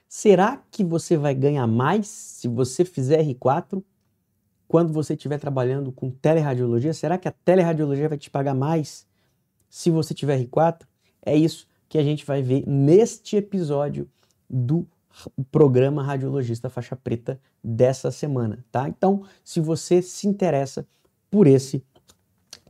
Será que você vai ganhar mais se você fizer R4 quando você estiver trabalhando com teleradiologia? Será que a teleradiologia vai te pagar mais se você tiver R4? É isso que a gente vai ver neste episódio do programa Radiologista Faixa Preta dessa semana, tá? Então, se você se interessa por esse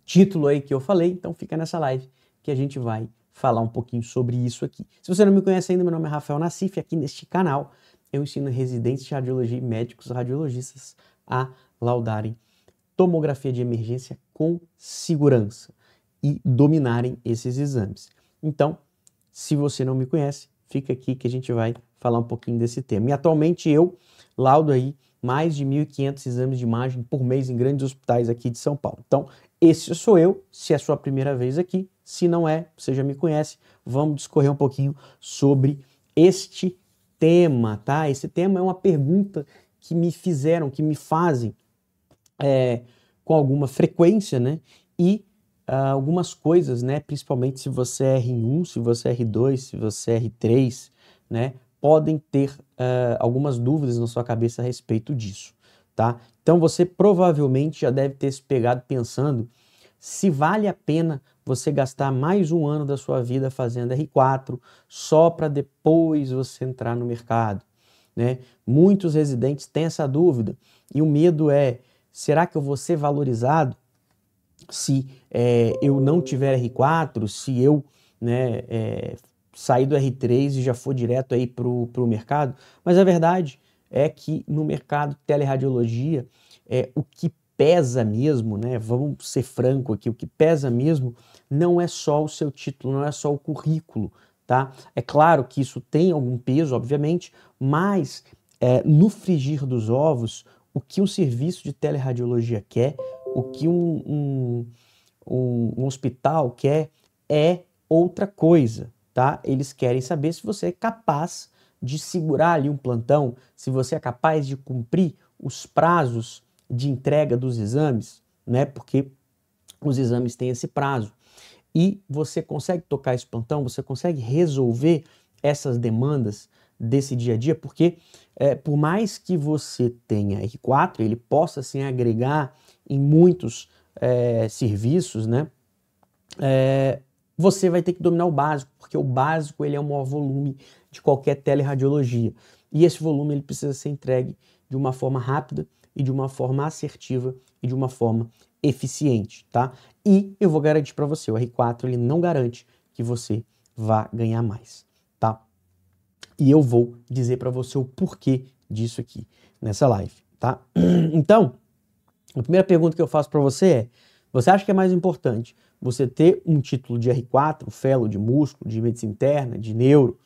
título aí que eu falei, então fica nessa live que a gente vai falar um pouquinho sobre isso aqui. Se você não me conhece ainda, meu nome é Rafael Nassif, aqui neste canal eu ensino residentes de radiologia e médicos radiologistas a laudarem tomografia de emergência com segurança e dominarem esses exames. Então, se você não me conhece, fica aqui que a gente vai falar um pouquinho desse tema. E atualmente eu laudo aí mais de 1.500 exames de imagem por mês em grandes hospitais aqui de São Paulo. Então, esse sou eu, se é a sua primeira vez aqui. Se não é, você já me conhece, vamos discorrer um pouquinho sobre este tema, tá? Esse tema é uma pergunta que me fizeram, que me fazem com alguma frequência, né? E algumas coisas, né? Principalmente se você é R1, se você é R2, se você é R3, né? Podem ter algumas dúvidas na sua cabeça a respeito disso, tá? Então você provavelmente já deve ter se pegado pensando se vale a pena você gastar mais um ano da sua vida fazendo R4 só para depois você entrar no mercado, né? Muitos residentes têm essa dúvida e o medo é: será que eu vou ser valorizado se eu não tiver R4, se eu, né, sair do R3 e já for direto aí pro mercado? Mas a verdade é que no mercado de teleradiologia, o que pesa mesmo, né, vamos ser franco aqui, o que pesa mesmo não é só o seu título, não é só o currículo, tá? É claro que isso tem algum peso, obviamente, mas no frigir dos ovos, o que um serviço de teleradiologia quer, o que um hospital quer é outra coisa, tá? Eles querem saber se você é capaz de segurar ali um plantão, se você é capaz de cumprir os prazos de entrega dos exames, né? Porque os exames têm esse prazo. E você consegue tocar esse plantão, você consegue resolver essas demandas desse dia a dia, porque por mais que você tenha R4, ele possa assim agregar em muitos serviços, né? Você vai ter que dominar o básico, porque o básico ele é o maior volume de qualquer teleradiologia. E esse volume ele precisa ser entregue de uma forma rápida e de uma forma assertiva e de uma forma eficiente, tá? E eu vou garantir para você, o R4 ele não garante que você vá ganhar mais, tá? E eu vou dizer para você o porquê disso aqui nessa live, tá? Então, a primeira pergunta que eu faço para você é: você acha que é mais importante você ter um título de R4, fellow de músculo, de medicina interna, de neuro,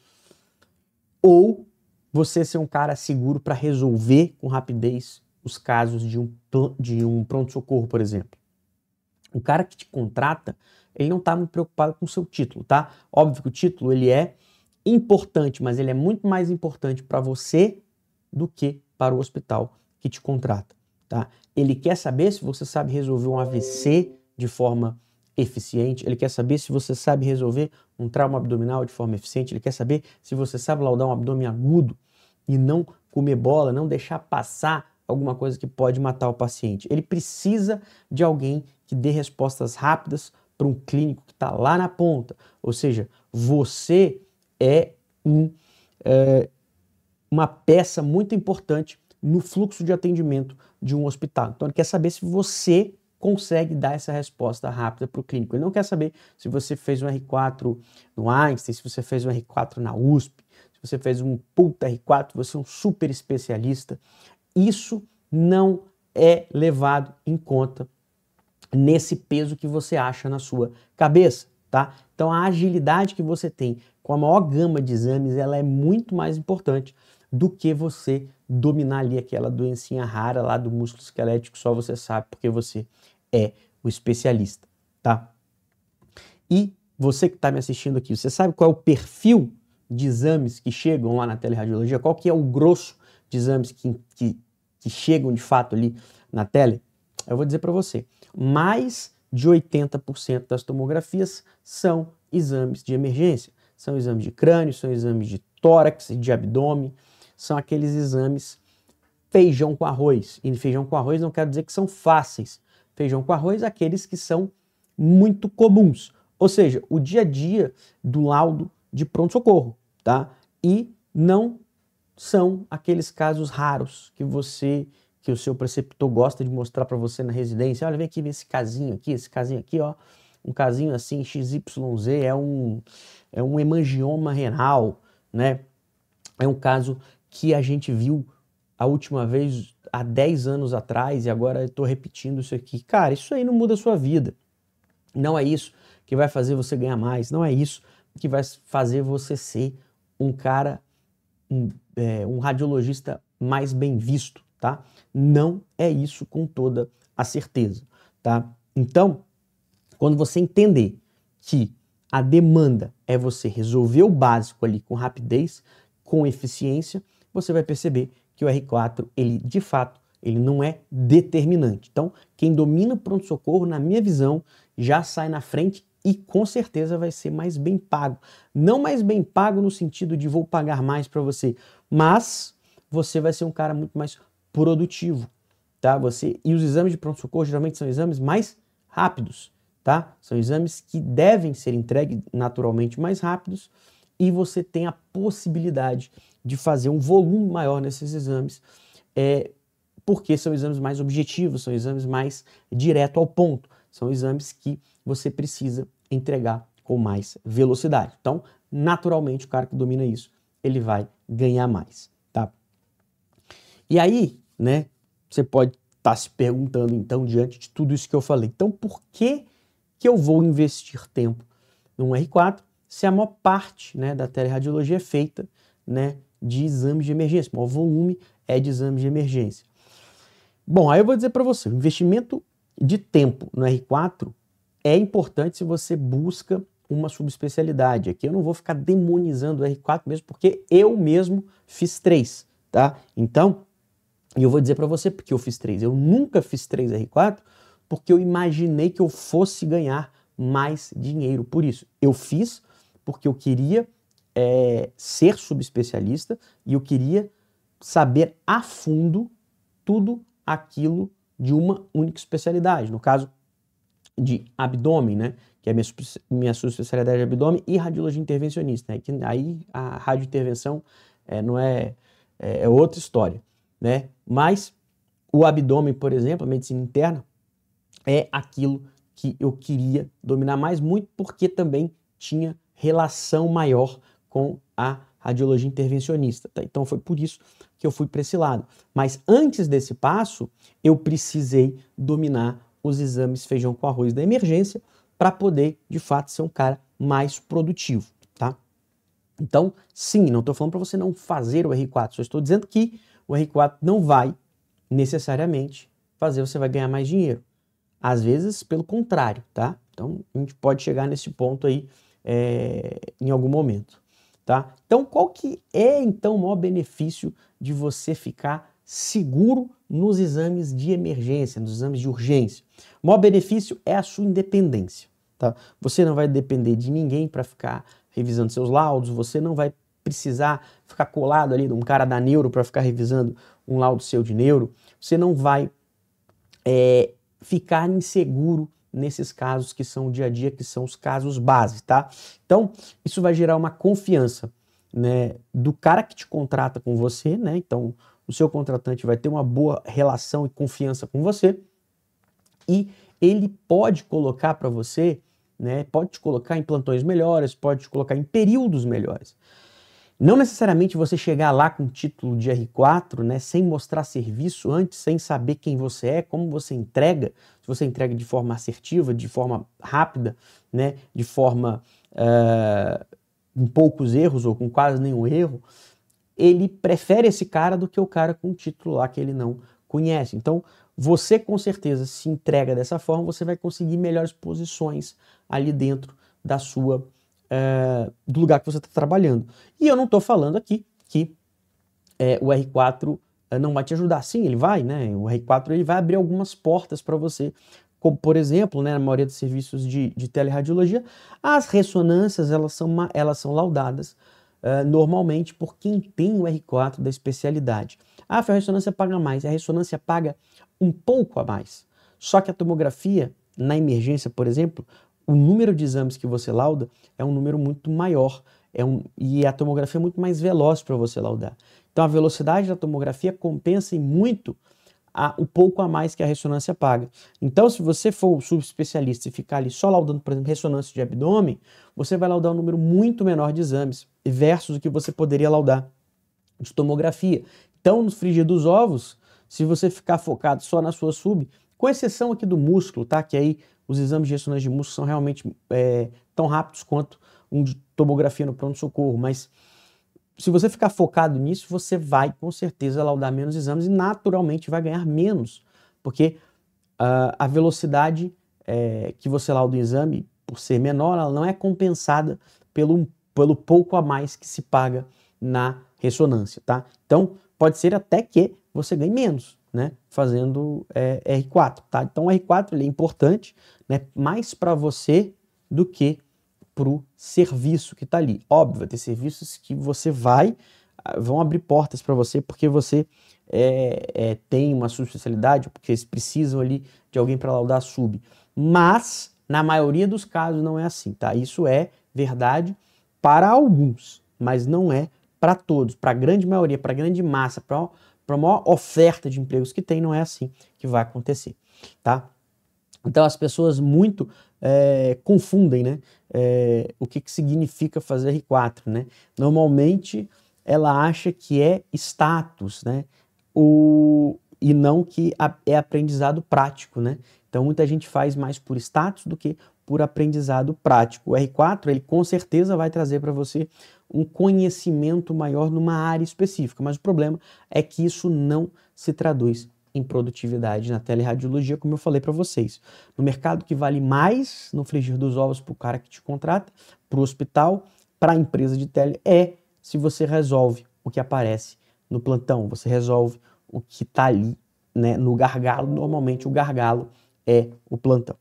ou você ser um cara seguro para resolver com rapidez os casos de um pronto-socorro, por exemplo? O cara que te contrata, ele não está muito preocupado com o seu título, tá? Óbvio que o título ele é importante, mas ele é muito mais importante para você do que para o hospital que te contrata, tá? Ele quer saber se você sabe resolver um AVC de forma eficiente, ele quer saber se você sabe resolver um trauma abdominal de forma eficiente, ele quer saber se você sabe laudar um abdômen agudo e não comer bola, não deixar passar alguma coisa que pode matar o paciente. Ele precisa de alguém que dê respostas rápidas para um clínico que está lá na ponta. Ou seja, você é uma peça muito importante no fluxo de atendimento de um hospital. Então ele quer saber se você consegue dar essa resposta rápida para o clínico. Ele não quer saber se você fez um R4 no Einstein, se você fez um R4 na USP, se você fez um puta R4, você é um super especialista. Isso não é levado em conta nesse peso que você acha na sua cabeça, tá? Então a agilidade que você tem com a maior gama de exames, ela é muito mais importante do que você dominar ali aquela doencinha rara lá do músculo esquelético, só você sabe porque você é o especialista, tá? E você que está me assistindo aqui, você sabe qual é o perfil de exames que chegam lá na teleradiologia? Qual que é o grosso de exames que chegam de fato ali na tele? Eu vou dizer para você, mais de 80% das tomografias são exames de emergência. São exames de crânio, são exames de tórax e de abdômen, são aqueles exames feijão com arroz. E feijão com arroz não quero dizer que são fáceis. Feijão com arroz, aqueles que são muito comuns. Ou seja, o dia a dia do laudo de pronto-socorro, tá? E não são aqueles casos raros que o seu preceptor gosta de mostrar para você na residência. Olha, vem aqui ver esse casinho aqui, ó. Um casinho assim, XYZ, é um hemangioma renal, né? É um caso que a gente viu a última vez há 10 anos atrás e agora eu estou repetindo isso aqui. Cara, isso aí não muda a sua vida. Não é isso que vai fazer você ganhar mais. Não é isso que vai fazer você ser um cara, um radiologista mais bem visto, tá? Não é isso com toda a certeza, tá? Então, quando você entender que a demanda é você resolver o básico ali com rapidez, com eficiência, você vai perceber que o R4, ele de fato, ele não é determinante. Então, quem domina o pronto-socorro, na minha visão, já sai na frente e com certeza vai ser mais bem pago. Não mais bem pago no sentido de vou pagar mais para você, mas você vai ser um cara muito mais produtivo, tá? E os exames de pronto-socorro geralmente são exames mais rápidos, tá? São exames que devem ser entregues naturalmente mais rápidos e você tem a possibilidade de fazer um volume maior nesses exames, porque são exames mais objetivos, são exames mais direto ao ponto, são exames que você precisa entregar com mais velocidade. Então, naturalmente, o cara que domina isso, ele vai ganhar mais, tá? E aí, né, você pode estar se perguntando, então, diante de tudo isso que eu falei, então, por que eu vou investir tempo num R4 se a maior parte, né, da teleradiologia é feita, né, de exames de emergência, o maior volume é de exames de emergência? Bom, aí eu vou dizer para você, o investimento de tempo no R4 é importante se você busca uma subespecialidade. Aqui eu não vou ficar demonizando o R4 mesmo, porque eu mesmo fiz 3, tá? Então, eu vou dizer para você porque eu fiz 3. Eu nunca fiz 3 R4 porque eu imaginei que eu fosse ganhar mais dinheiro por isso. Eu fiz porque eu queria ser subespecialista e eu queria saber a fundo tudo aquilo de uma única especialidade. No caso de abdômen, né? Que é a minha subespecialidade de abdômen e radiologia intervencionista, né? Que aí a radiointervenção é outra história, né? Mas o abdômen, por exemplo, a medicina interna, é aquilo que eu queria dominar mais, muito porque também tinha relação maior com a radiologia intervencionista, tá? Então foi por isso que eu fui para esse lado. Mas antes desse passo, eu precisei dominar os exames feijão com arroz da emergência para poder, de fato, ser um cara mais produtivo, tá? Então, sim, não estou falando para você não fazer o R4, só estou dizendo que o R4 não vai necessariamente fazer você vai ganhar mais dinheiro. Às vezes, pelo contrário, tá? Então, a gente pode chegar nesse ponto aí em algum momento, tá? Então, qual que é, então, o maior benefício de você ficar seguro nos exames de emergência, nos exames de urgência? O maior benefício é a sua independência, tá? Você não vai depender de ninguém para ficar revisando seus laudos, você não vai precisar ficar colado ali de um cara da neuro para ficar revisando um laudo seu de neuro, você não vai ficar inseguro nesses casos que são o dia a dia, que são os casos base, tá? Então, isso vai gerar uma confiança, né, do cara que te contrata com você, né? Então, o seu contratante vai ter uma boa relação e confiança com você e ele pode colocar para você, né, pode te colocar em plantões melhores, pode te colocar em períodos melhores. Não necessariamente você chegar lá com título de R4, né, sem mostrar serviço antes, sem saber quem você é, como você entrega, se você entrega de forma assertiva, de forma rápida, né, de forma com poucos erros ou com quase nenhum erro, ele prefere esse cara do que o cara com título lá que ele não conhece. Então, você com certeza se entrega dessa forma, você vai conseguir melhores posições ali dentro da sua do lugar que você está trabalhando. E eu não estou falando aqui que o R4 não vai te ajudar. Sim, ele vai, né? O R4 ele vai abrir algumas portas para você, como por exemplo, né, na maioria dos serviços de teleradiologia, as ressonâncias elas são laudadas normalmente por quem tem o R4 da especialidade. Ah, a ressonância paga mais. A ressonância paga um pouco a mais. Só que a tomografia, na emergência, por exemplo, o número de exames que você lauda é um número muito maior. E a tomografia é muito mais veloz para você laudar. Então a velocidade da tomografia compensa em muito o pouco a mais que a ressonância paga. Então, se você for subespecialista e ficar ali só laudando, por exemplo, ressonância de abdômen, você vai laudar um número muito menor de exames versus o que você poderia laudar de tomografia. Então, no frigir dos ovos, se você ficar focado só na sua sub, com exceção aqui do músculo, tá? Que aí os exames de ressonância de músculo são realmente tão rápidos quanto um de tomografia no pronto-socorro, mas se você ficar focado nisso, você vai com certeza laudar menos exames e naturalmente vai ganhar menos, porque a velocidade que você lauda o exame, por ser menor, ela não é compensada pelo pouco a mais que se paga na ressonância, tá? Então, pode ser até que você ganhe menos, né, fazendo R4, tá? Então, o R4 ele é importante, né, mais para você do que para o serviço que está ali. Óbvio, vai ter serviços que você vão abrir portas para você porque você tem uma subespecialidade, porque eles precisam ali de alguém para laudar a sub. Mas, na maioria dos casos, não é assim, tá? Isso é verdade para alguns, mas não é para todos. Para a grande maioria, para a grande massa, para a maior oferta de empregos que tem, não é assim que vai acontecer, tá? Então as pessoas muito confundem, né, o que significa fazer R4, né? Normalmente ela acha que é status, né, e não que é aprendizado prático, né? Então muita gente faz mais por status do que por aprendizado prático. O R4 ele com certeza vai trazer para você um conhecimento maior numa área específica, mas o problema é que isso não se traduz em produtividade na teleradiologia, como eu falei para vocês. No mercado que vale mais no frigir dos ovos para o cara que te contrata, para o hospital, para a empresa de tele, se você resolve o que aparece no plantão, você resolve o que está ali, né, no gargalo. Normalmente o gargalo é o plantão.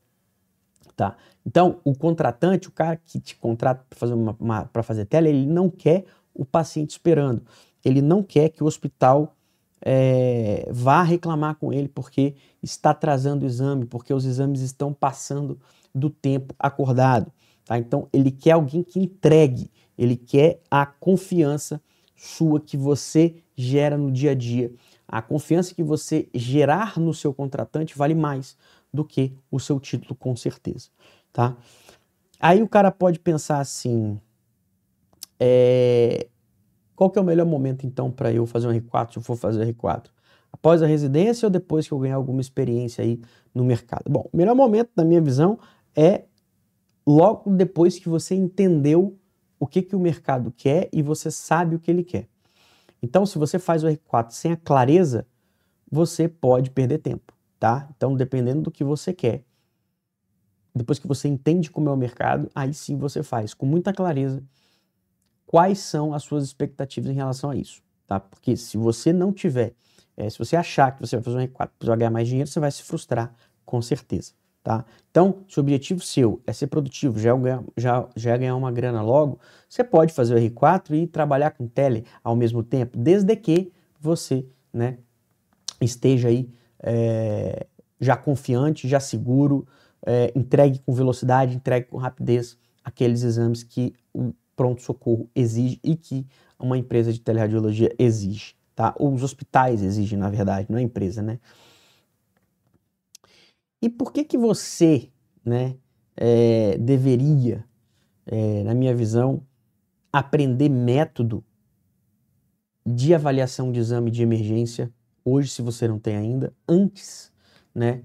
Tá? Então, o contratante, o cara que te contrata para fazer tele, ele não quer o paciente esperando. Ele não quer que o hospital vá reclamar com ele porque está atrasando o exame, porque os exames estão passando do tempo acordado. Tá? Então, ele quer alguém que entregue, ele quer a confiança sua que você gera no dia a dia. A confiança que você gerar no seu contratante vale mais do que o seu título, com certeza. Tá? Aí o cara pode pensar assim, qual que é o melhor momento, então, para eu fazer um R4, se eu for fazer R4? Após a residência ou depois que eu ganhar alguma experiência aí no mercado? Bom, o melhor momento, na minha visão, é logo depois que você entendeu o que o mercado quer e você sabe o que ele quer. Então, se você faz o R4 sem a clareza, você pode perder tempo, tá? Então, dependendo do que você quer, depois que você entende como é o mercado, aí sim você faz com muita clareza quais são as suas expectativas em relação a isso, tá? Porque se você não tiver, se você achar que você vai fazer um R4 para ganhar mais dinheiro, você vai se frustrar, com certeza, tá? Então, se o objetivo seu é ser produtivo, já ganhar uma grana logo, você pode fazer o R4 e trabalhar com tele ao mesmo tempo, desde que você, né, esteja aí já confiante, já seguro, entregue com velocidade, entregue com rapidez aqueles exames que o pronto-socorro exige e que uma empresa de teleradiologia exige, tá? Ou os hospitais exigem, na verdade, não é a empresa, né? E por que você, né, deveria, na minha visão, aprender método de avaliação de exame de emergência, hoje, se você não tem ainda, antes, né,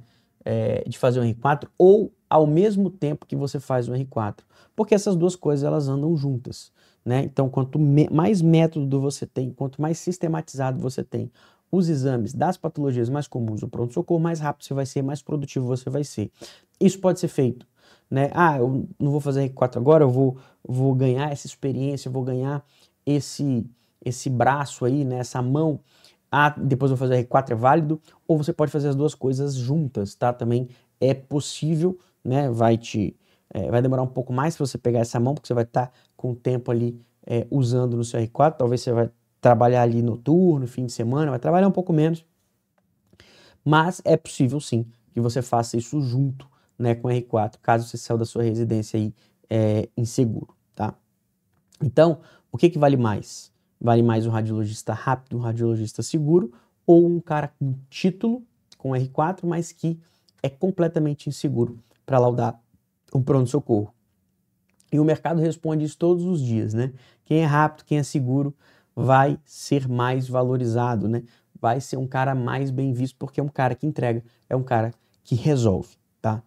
de fazer um R4 ou ao mesmo tempo que você faz um R4? Porque essas duas coisas, elas andam juntas, né? Então, quanto mais método você tem, quanto mais sistematizado você tem os exames das patologias mais comuns do pronto-socorro, mais rápido você vai ser, mais produtivo você vai ser. Isso pode ser feito, né? Ah, eu não vou fazer R4 agora, eu vou ganhar essa experiência, eu vou ganhar esse braço aí, né, essa mão, depois eu vou fazer R4, é válido, ou você pode fazer as duas coisas juntas, tá? Também é possível, né? Vai demorar um pouco mais para você pegar essa mão, porque você vai estar com o tempo ali usando no seu R4. Talvez você vai trabalhar ali noturno, fim de semana, vai trabalhar um pouco menos. Mas é possível sim que você faça isso junto, né, com o R4, caso você saia da sua residência aí inseguro, tá? Então, o que vale mais? Vale mais um radiologista rápido, um radiologista seguro, ou um cara com título, com R4, mas que é completamente inseguro para laudar um pronto-socorro? E o mercado responde isso todos os dias, né? Quem é rápido, quem é seguro, vai ser mais valorizado, né? Vai ser um cara mais bem visto, porque é um cara que entrega, é um cara que resolve, tá?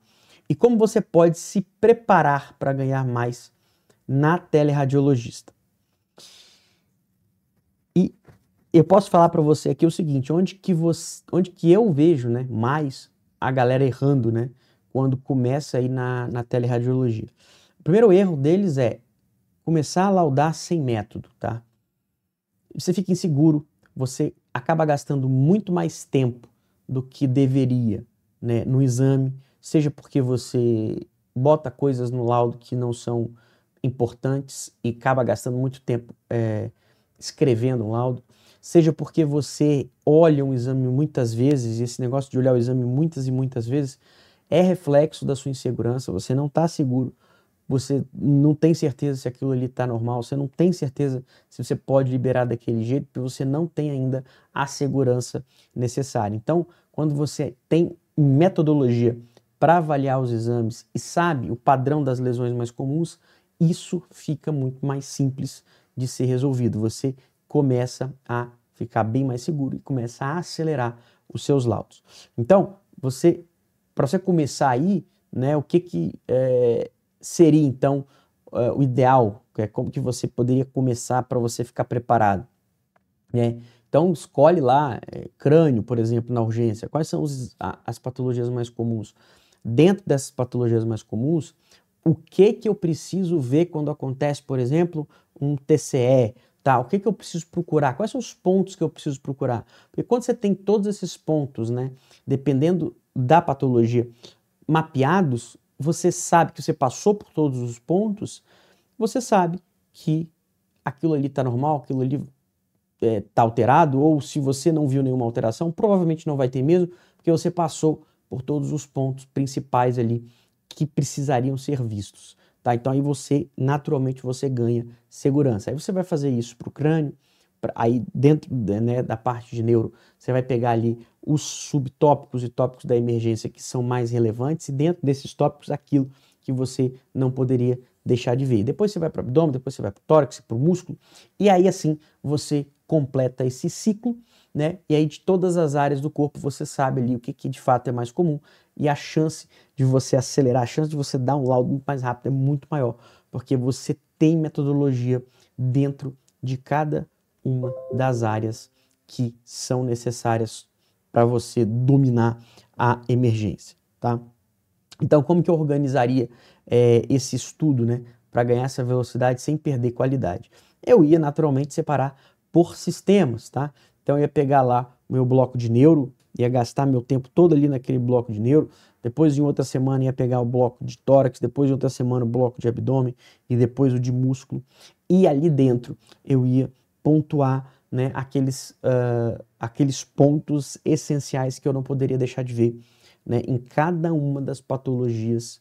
E como você pode se preparar para ganhar mais na teleradiologista? E eu posso falar para você aqui o seguinte, onde que eu vejo, né, mais a galera errando, né, quando começa aí na teleradiologia. O primeiro erro deles é começar a laudar sem método, tá? Você fica inseguro, você acaba gastando muito mais tempo do que deveria, né, no exame, seja porque você bota coisas no laudo que não são importantes e acaba gastando muito tempo escrevendo um laudo, seja porque você olha um exame muitas vezes, e esse negócio de olhar o exame muitas e muitas vezes é reflexo da sua insegurança, você não está seguro, você não tem certeza se aquilo ali está normal, você não tem certeza se você pode liberar daquele jeito, porque você não tem ainda a segurança necessária. Então, quando você tem metodologia para avaliar os exames e sabe o padrão das lesões mais comuns, isso fica muito mais simples de ser resolvido. Você começa a ficar bem mais seguro e começa a acelerar os seus laudos. Então, para você começar aí, né, o que seria então o ideal? Como que você poderia começar para você ficar preparado? Né? Então, escolhe lá crânio, por exemplo, na urgência. Quais são as patologias mais comuns? Dentro dessas patologias mais comuns, o que eu preciso ver quando acontece, por exemplo, um TCE? Tá? O que eu preciso procurar? Quais são os pontos que eu preciso procurar? Porque quando você tem todos esses pontos, né, dependendo da patologia, mapeados, você sabe que você passou por todos os pontos, você sabe que aquilo ali está normal, aquilo ali está alterado, ou se você não viu nenhuma alteração, provavelmente não vai ter mesmo, porque você passou por todos os pontos principais ali que precisariam ser vistos. Tá? Então aí você, naturalmente, você ganha segurança. Aí você vai fazer isso para o crânio, aí dentro, né, da parte de neuro, você vai pegar ali os subtópicos e tópicos da emergência que são mais relevantes e dentro desses tópicos aquilo que você não poderia deixar de ver. Depois você vai para o abdômen, depois você vai para o tórax, para o músculo e aí assim você completa esse ciclo, né? E aí de todas as áreas do corpo você sabe ali o que de fato é mais comum e a chance de você acelerar, a chance de você dar um laudo muito mais rápido é muito maior, porque você tem metodologia dentro de cada uma das áreas que são necessárias para você dominar a emergência, tá? Então, como que eu organizaria esse estudo, né, para ganhar essa velocidade sem perder qualidade? Eu ia naturalmente separar por sistemas, tá? Então, eu ia pegar lá o meu bloco de neuro, ia gastar meu tempo todo ali naquele bloco de neuro, depois em outra semana ia pegar o bloco de tórax, depois em outra semana o bloco de abdômen e depois o de músculo. E ali dentro eu ia pontuar, né, aqueles pontos essenciais que eu não poderia deixar de ver, né, em cada uma das patologias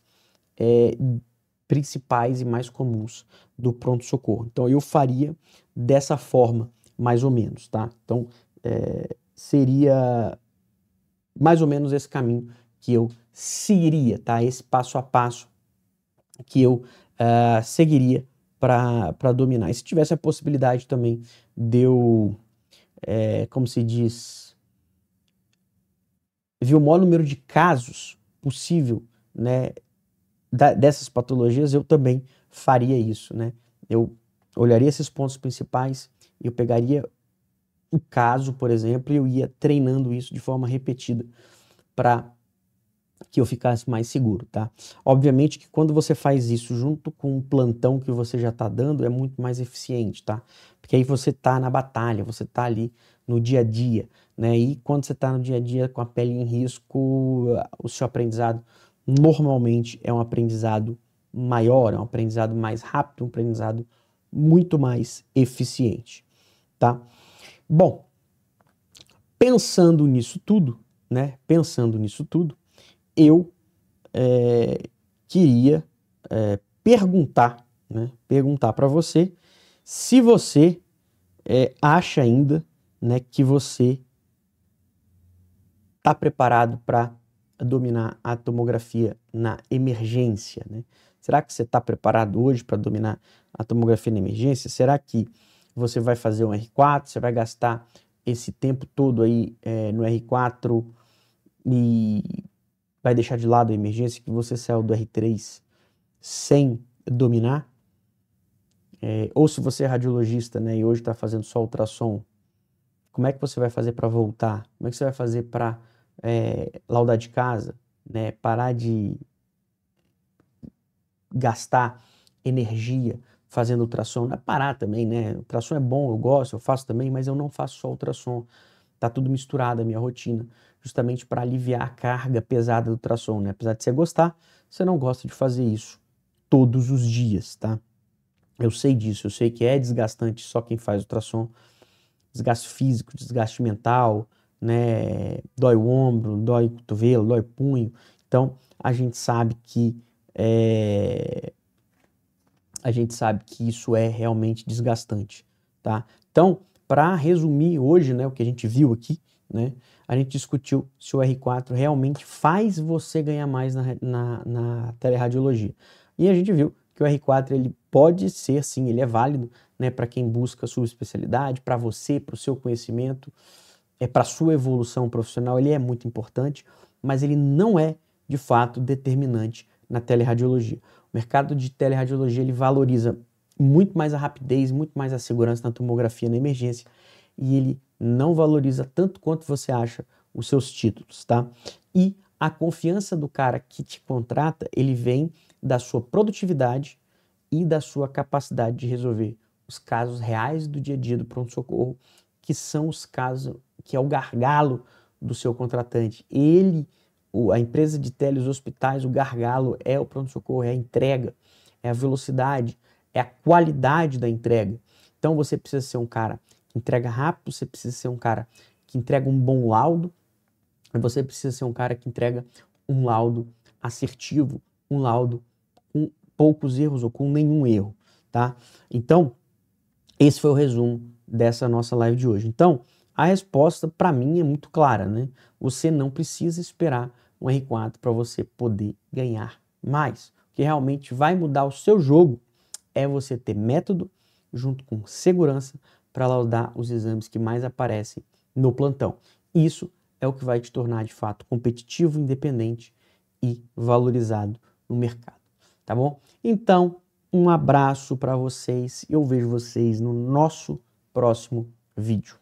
principais e mais comuns do pronto-socorro. Então eu faria dessa forma, mais ou menos, tá? Então seria mais ou menos esse caminho que eu seguiria, tá? Esse passo a passo que eu seguiria para dominar. E se tivesse a possibilidade também de eu, como se diz, ver o maior número de casos possível, né, dessas patologias, eu também faria isso, né? Eu olharia esses pontos principais, eu pegaria o caso, por exemplo, e eu ia treinando isso de forma repetida para que eu ficasse mais seguro, tá? Obviamente que quando você faz isso junto com o plantão que você já está dando, é muito mais eficiente, tá? Porque aí você tá na batalha, você tá ali no dia a dia, né? E quando você tá no dia a dia com a pele em risco, o seu aprendizado normalmente é um aprendizado maior, é um aprendizado mais rápido, um aprendizado muito mais eficiente, tá? Bom, pensando nisso tudo, né? Pensando nisso tudo, eu queria perguntar, né? Perguntar para você se você acha ainda, né, que você está preparado para dominar a tomografia na emergência, né? Será que você está preparado hoje para dominar a tomografia na emergência? Será que você vai fazer um R4, você vai gastar esse tempo todo aí no R4 e vai deixar de lado a emergência que você saiu do R3 sem dominar? Ou se você é radiologista, né, e hoje está fazendo só ultrassom, como é que você vai fazer para voltar? Como é que você vai fazer para laudar de casa, né? Parar de gastar energia fazendo ultrassom? Não é parar também, né? Ultrassom é bom, eu gosto, eu faço também, mas eu não faço só ultrassom. Tá tudo misturado a minha rotina, justamente para aliviar a carga pesada do ultrassom, né? Apesar de você gostar, você não gosta de fazer isso todos os dias, tá? Eu sei disso, eu sei que é desgastante só quem faz ultrassom, desgaste físico, desgaste mental, né? Dói o ombro, dói o cotovelo, dói o punho. Então, a gente sabe que isso é realmente desgastante, tá? Então, para resumir hoje, né, o que a gente viu aqui, né, a gente discutiu se o R4 realmente faz você ganhar mais na teleradiologia. E a gente viu que o R4 ele pode ser, sim, ele é válido, né, para quem busca subespecialidade, para você, para o seu conhecimento, para a sua evolução profissional, ele é muito importante, mas ele não é, de fato, determinante na teleradiologia. O mercado de teleradiologia ele valoriza muito mais a rapidez, muito mais a segurança na tomografia na emergência e ele não valoriza tanto quanto você acha os seus títulos, tá? E a confiança do cara que te contrata, ele vem da sua produtividade e da sua capacidade de resolver os casos reais do dia a dia do pronto-socorro, que são os casos que é o gargalo do seu contratante. A empresa de tele, os hospitais, o gargalo é o pronto-socorro, é a entrega, é a velocidade, é a qualidade da entrega. Então você precisa ser um cara que entrega rápido, você precisa ser um cara que entrega um bom laudo, e você precisa ser um cara que entrega um laudo assertivo, um laudo com poucos erros ou com nenhum erro, tá? Então, esse foi o resumo dessa nossa live de hoje. Então, a resposta para mim é muito clara, né? Você não precisa esperar um R4 para você poder ganhar mais. O que realmente vai mudar o seu jogo é você ter método junto com segurança para laudar os exames que mais aparecem no plantão. Isso é o que vai te tornar de fato competitivo, independente e valorizado no mercado, tá bom? Então, um abraço para vocês e eu vejo vocês no nosso próximo vídeo.